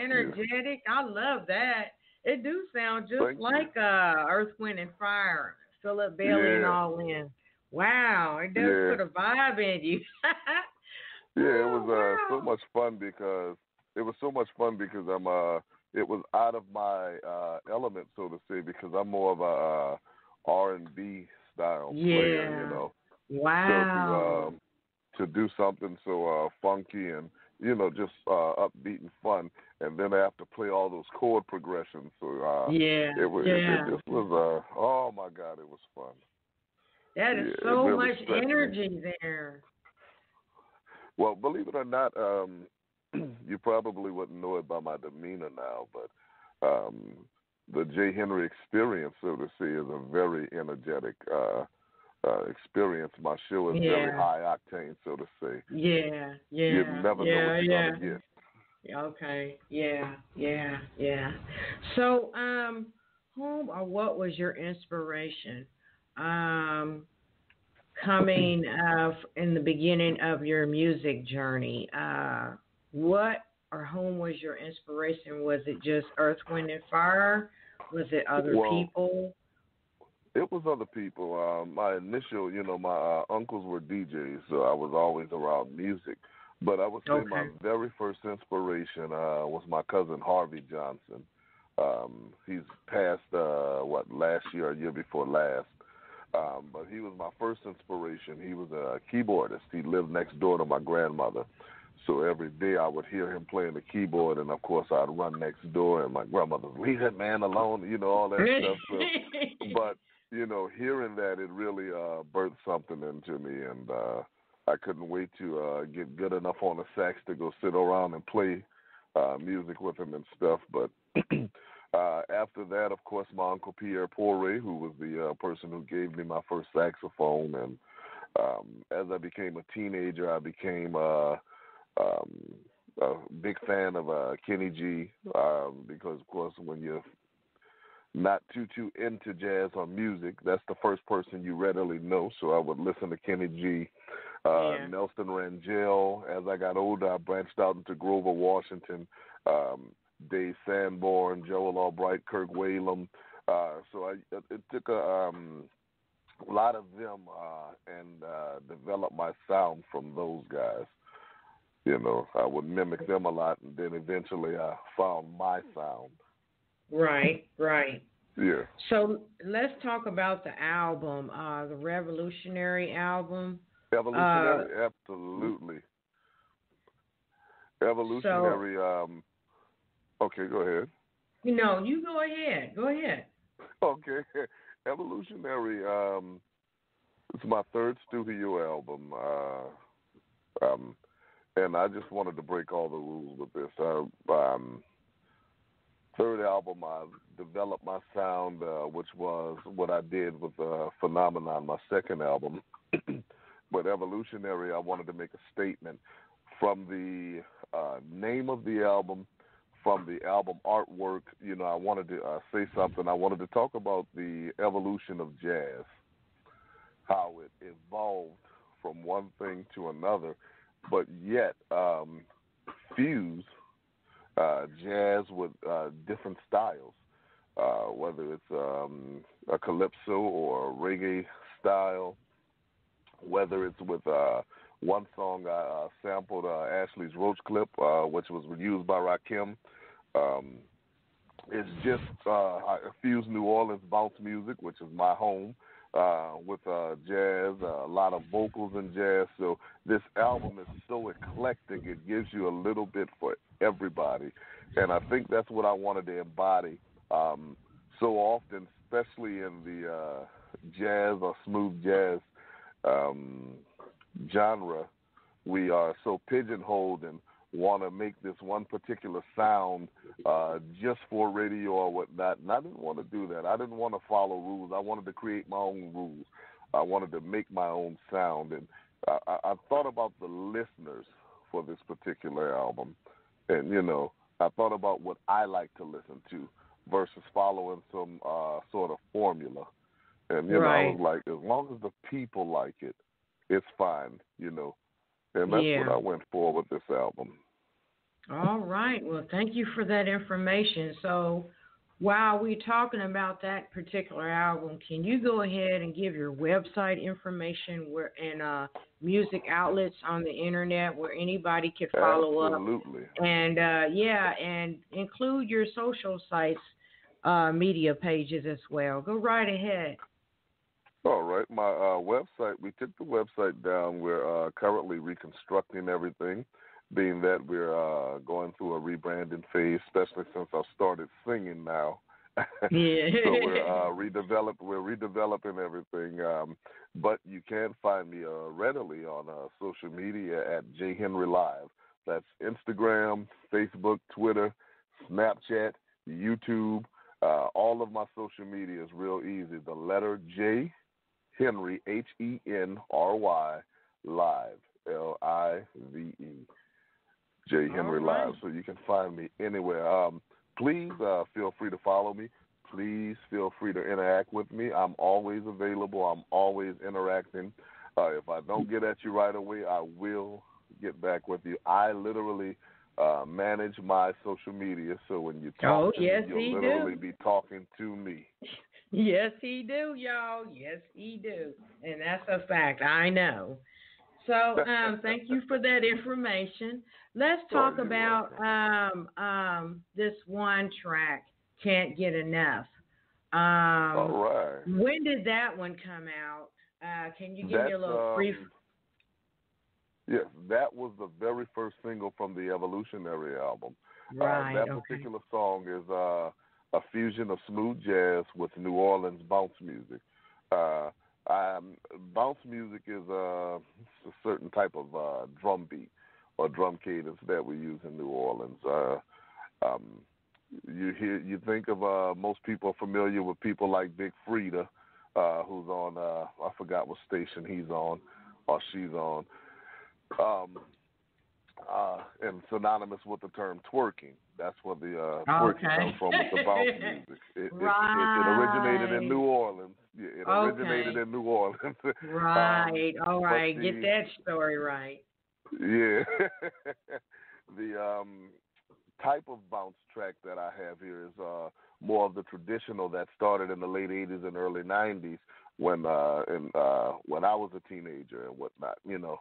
you. energetic. I love that. It do sound just Thank you. like Earth, Wind, and Fire. Philip Bailey and Yeah. all in. Wow, it does Yeah. put a vibe in you. Yeah, it Oh, was so wow. much fun because I'm it was out of my element, so to say, because I'm more of a R&B style player, you Yeah. know. So Wow. to do something so funky and just upbeat and fun, and then I have to play all those chord progressions. So Yeah. it Yeah. just was oh my God, it was fun. That is Yeah, it so really much stretched me. energy there. Well, believe it or not, you probably wouldn't know it by my demeanor now, but the J.Henry experience, so to say, is a very energetic experience. My show is very Yeah. high octane, so to say. Yeah. You'd Yeah. never know what Yeah. you're gonna Yeah. get. Okay. Yeah. Yeah. Yeah. So, whom or what was your inspiration? Um, coming in the beginning of your music journey, what or whom was your inspiration? Was it just Earth, Wind, and Fire? Was it other Well, people? it was other people. My initial, my uncles were DJs, so I was always around music. But I would say my Okay. very first inspiration was my cousin Harvey Johnson. He's passed, last year or year before last. But he was my first inspiration. He was a keyboardist. He lived next door to my grandmother. So every day I would hear him playing the keyboard, and of course I'd run next door, and my grandmother's, leave that man alone, all that stuff. So, but hearing that, it really birthed something into me, and I couldn't wait to get good enough on the sax to go sit around and play music with him and stuff. But after that, of course, my uncle Pierre Poire, who was the person who gave me my first saxophone, and as I became a teenager, I became a big fan of Kenny G, because, of course, when you're not too into jazz or music, that's the first person you readily know. So I would listen to Kenny G, Yeah. Nelson Rangel. As I got older, I branched out into Grover Washington, Dave Sanborn, Joel Albright, Kirk Whalum. It took a lot of them and developed my sound from those guys. I would mimic them a lot, and then eventually I found my sound. Right. Right. Yeah. So let's talk about the album, the Revolutionary album. Uh, Evolutionary, absolutely. so Evolutionary, okay, go ahead. no, you go ahead. Go ahead. Okay. Evolutionary, it's my third studio album. And I just wanted to break all the rules with this. Third album, I developed my sound, which was what I did with Phenomenon, my second album. But Evolutionary, I wanted to make a statement from the name of the album, from the album artwork. I wanted to say something. I wanted to talk about the evolution of jazz, how it evolved from one thing to another, but yet fuse jazz with different styles, whether it's a calypso or a reggae style, whether it's with one song I sampled Ashley's Roach Clip, which was used by Rakim. It's just I fuse New Orleans bounce music, which is my home, with jazz, a lot of vocals in jazz. So this album is so eclectic, it gives you a little bit for everybody. And I think that's what I wanted to embody so often, especially in the jazz or smooth jazz genre. We are so pigeonholed and want to make this one particular sound just for radio or whatnot. And I didn't want to do that. I didn't want to follow rules. I wanted to create my own rules. I wanted to make my own sound. And I thought about the listeners for this particular album. And, I thought about what I like to listen to versus following some sort of formula. And, I Right. was like, as long as the people like it, it's fine, And that's what Yeah. I went for with this album. All right. Well, thank you for that information. So, while we're talking about that particular album, can you go ahead and give your website information where and music outlets on the internet where anybody could follow Absolutely. up? And and include your social sites, media pages as well. Go right ahead. All right. My website, we took the website down. We're currently reconstructing everything, being that we're going through a rebranding phase, especially since I started singing now. Yeah. So we're redeveloping everything. But you can find me readily on social media at J.Henry Live. That's Instagram, Facebook, Twitter, Snapchat, YouTube. All of my social media is real easy. The letter J. Henry, Henry, Live, Live. J. Henry Live. So you can find me anywhere. Please feel free to follow me. Please feel free to interact with me. I'm always available. I'm always interacting. If I don't get at you right away, I will get back with you. I literally manage my social media, so when you talk to me, you'll literally be talking to me. Yes, he do, y'all. Yes, he do. And that's a fact. I know. So thank you for that information. Let's talk about this one track, Can't Get Enough. All right. When did that one come out? Can you give me a little brief? Yes, that was the very first single from the Evolutionary album. Right. That particular song is a fusion of smooth jazz with New Orleans bounce music. Bounce music is a certain type of drum beat or drum cadence that we use in New Orleans. You think of most people are familiar with people like Big Frida, who's on I forgot what station he's on or she's on, and synonymous with the term twerking. That's where the twerking comes from. It's the bounce music. It originated in New Orleans. Yeah, it originated in New Orleans. Right. All right. Get that story right. Yeah. The type of bounce track that I have here is more of the traditional that started in the late 80s and early 90s when I was a teenager and whatnot, you know.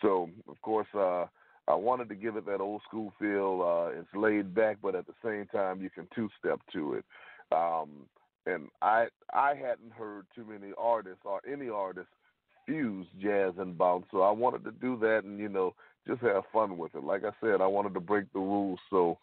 So, of course, I wanted to give it that old school feel. It's laid back, but at the same time, you can two-step to it. And I hadn't heard too many artists or any artist fuse jazz and bounce, so I wanted to do that and, you know, just have fun with it. Like I said, I wanted to break the rules, so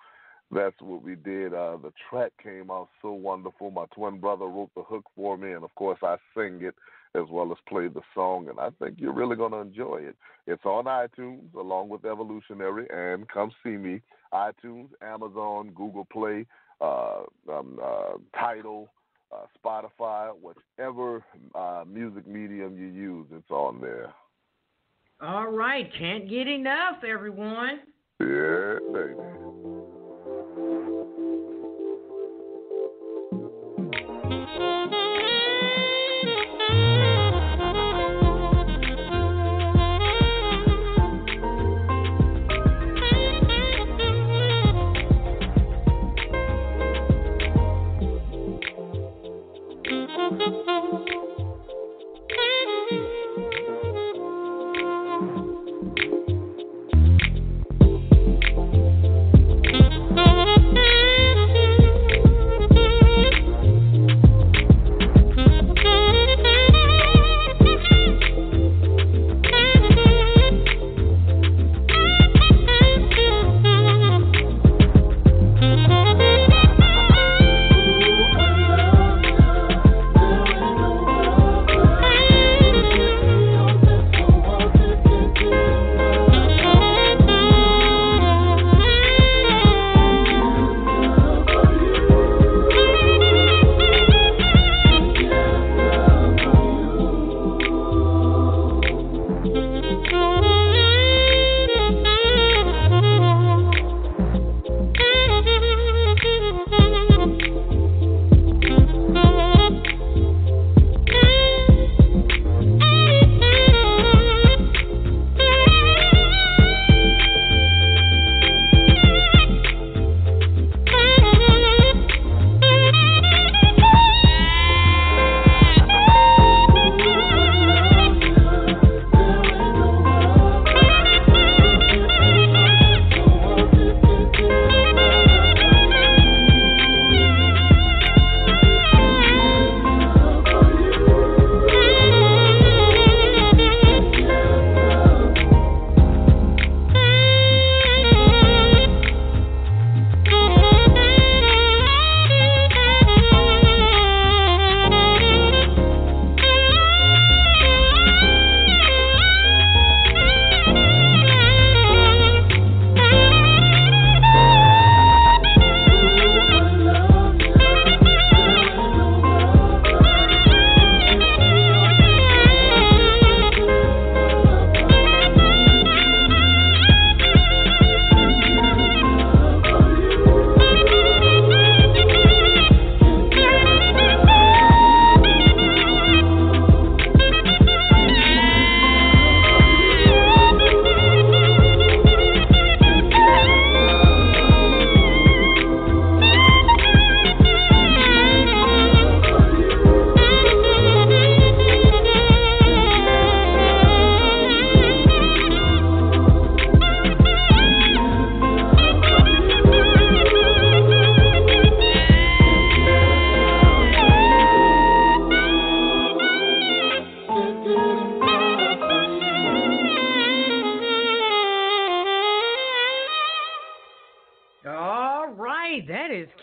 that's what we did. The track came out so wonderful. My twin brother wrote the hook for me, and, of course, I sing it as well as play the song, and I think you're really going to enjoy it. It's on iTunes along with Evolutionary, and come see me. iTunes, Amazon, Google Play, Tidal, Spotify, whichever music medium you use, it's on there. All right. Can't get enough, everyone. Yeah, baby.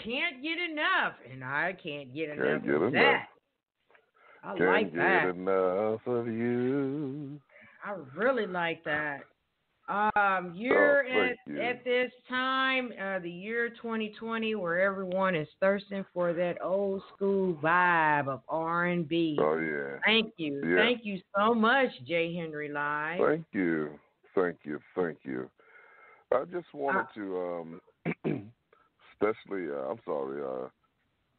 can't get enough, and I can't get enough Can't get of enough. that. I Can't like that. get enough of you. I really like that. You're thank you. at this time, the year 2020, where everyone is thirsting for that old school vibe of R&B. Oh, yeah. Thank you. Yeah. Thank you so much, J.Henry Live. Thank you. Thank you. Thank you. I just wanted to, especially, I'm sorry,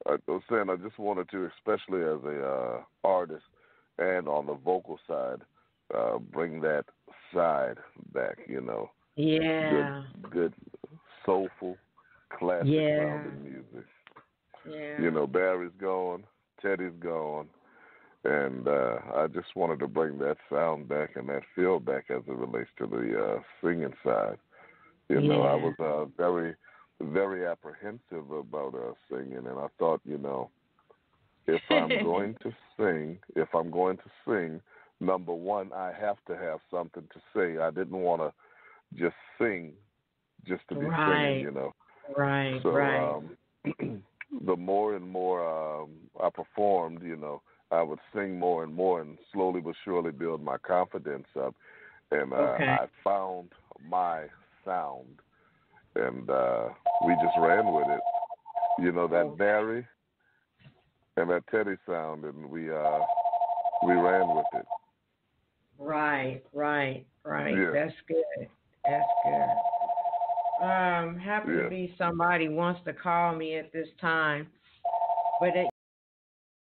I was saying I just wanted to, especially as a artist and on the vocal side, bring that side back, you know. Yeah. Good soulful, classic sounding music. Yeah. You know, Barry's gone, Teddy's gone, and I just wanted to bring that sound back and that feel back as it relates to the singing side. You know, I was very, very apprehensive about singing, and I thought, you know, if I'm going to sing, number one, I have to have something to say. I didn't want to just sing just to be singing, you know. Right, so, right. The more and more I performed, you know, I would sing more and more and slowly but surely build my confidence up. And I found my sound, and we just ran with it. You know, that Barry and that Teddy sound, and we ran with it. Right. Yeah. That's good. Happen to be somebody wants to call me at this time, but